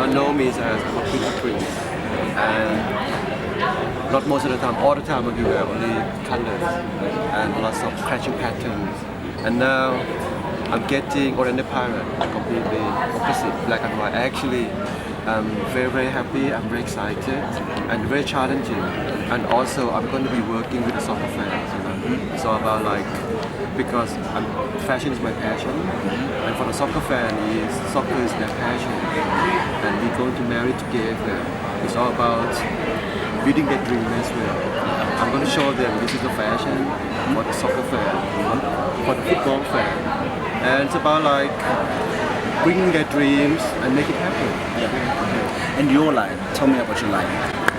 know me as I'm a pretty prince, and not most of the time, all the time I do wear only colors and lots of crashing patterns. And now I'm getting Oriental Pirate, completely opposite, black and white. Actually, I'm very, very happy, I'm very excited and very challenging. And also I'm going to be working with the soccer fans, you know. So about like, because fashion is my passion, and for the soccer fan, soccer is their passion. And we're going to marry together. It's all about building their dream as well. I'm going to show them this is the fashion for the soccer fan, for the football fan. And it's about like bringing their dreams and make it happen. Yeah. And your line, tell me about your line.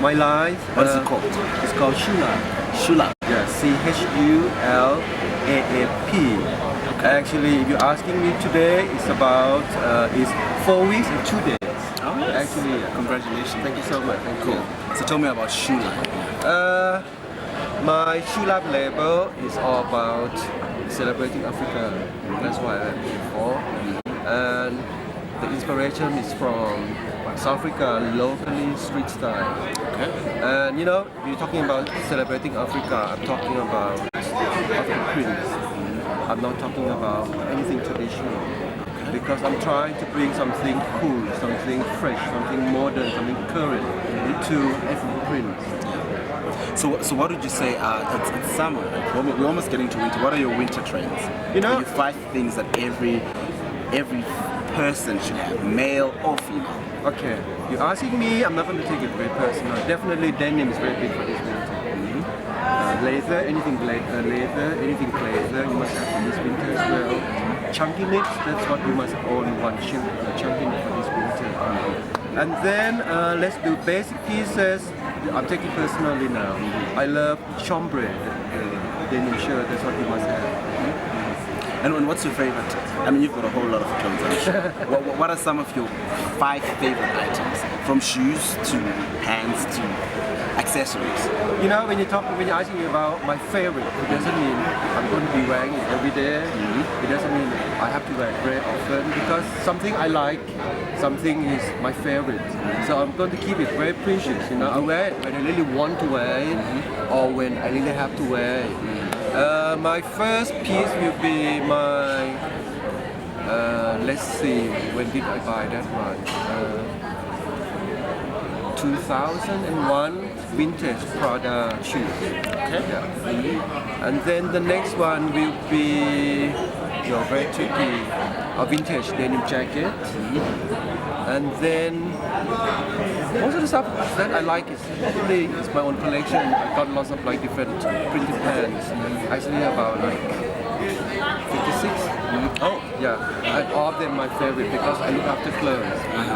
My line, what is it called? It's called Shulap. Shulap. Yeah, CHULAAP. Okay. Actually, if you're asking me today, it's about it's 4 weeks and 2 days. Oh, yes. Actually, congratulations. Thank you so much. Thank you. So tell me about Shulap. My Shulap label is all about celebrating Africa. That's why I'm here for. And the inspiration is from South Africa, locally street style. Okay. And you know, you're talking about celebrating Africa, I'm talking about African prints. I'm not talking about anything traditional. Because I'm trying to bring something cool, something fresh, something modern, something current to African prints. So what would you say, it's summer, we're almost getting to winter, what are your winter trends? You know, your 5 things that every person should have, male or female? Okay, you're asking me, I'm not going to take it very personal. Definitely denim is very big for this winter. Leather, anything leather, anything pleather, you must have for this winter as well. Chunky knits, that's what you must own, one shoe, chunky knit for this winter. And then let's do basic pieces. I'm taking personally now. I love chombre, denim shirt, that's what you must have. And what's your favorite? I mean, you've got a whole lot of clothes, I'm sure. What are some of your 5 favorite items? From shoes to hands to accessories? You know, when you're asking me about my favorite, it doesn't mean I'm going to be wearing it every day. It doesn't mean I have to wear it very often, because something I like, something is my favorite. So I'm going to keep it very precious. You know, I wear it when I really want to wear it, or when I really have to wear it. My first piece will be my, let's see, when did I buy that one? 2001 vintage Prada shoes. Okay. Yeah. And then the next one will be your very tricky, a vintage denim jacket. And then most of the stuff that I like is really my own collection. I've got lots of like different printed pants. Actually about like 56. Oh, yeah. And all of them my favorite because I look after clothes. And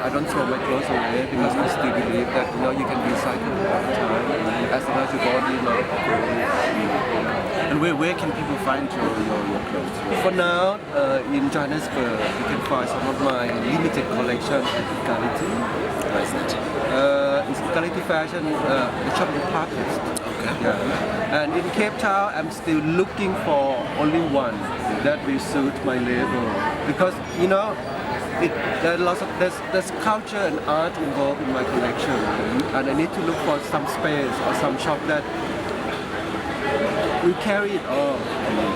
I don't throw my clothes away because I still believe that you can recycle all the time as long as your body not And where can people find your clothes? For now, in Johannesburg, you can find some of my limited collection at Equality. Where is that? It's Equality Fashion, the shop in Parkhurst. Okay. Yeah. And in Cape Town, I'm still looking for only one that will suit my label. Because, there's culture and art involved in my collection. And I need to look for some space or some shop that we carry it all.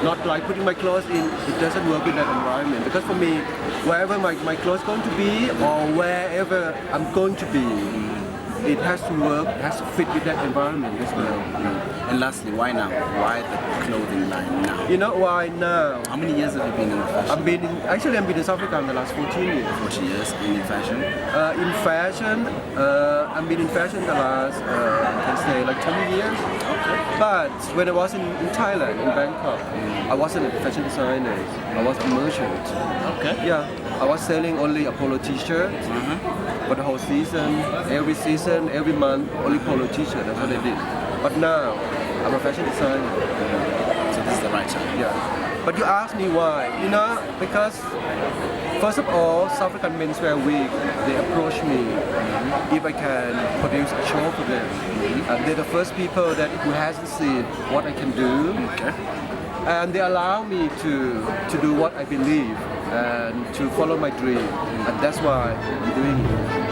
Not like putting my clothes in, it doesn't work in that environment. Because for me, wherever my clothes going to be or wherever I'm going to be, it has to work, it has to fit with that environment as well. And lastly, why now? Why the clothing line now? You know why now? How many years have you been in fashion? I've been in South Africa in the last 14 years. 14 years in fashion? I've been in fashion the last, I can say like 20 years. Okay. But when I was in Thailand, in Bangkok, I wasn't a fashion designer. I was a merchant. Okay. Yeah. I was selling only a polo t-shirt for the whole season, every month, only polo t-shirt, that's what I did. But now, I'm a fashion designer. So this is the right time. Yeah. But you ask me why, because first of all, South African Menswear Week, they approach me if I can produce a show for them. And they're the first people who hasn't seen what I can do. Okay. And they allow me to do what I believe and to follow my dream, and that's why I'm doing it.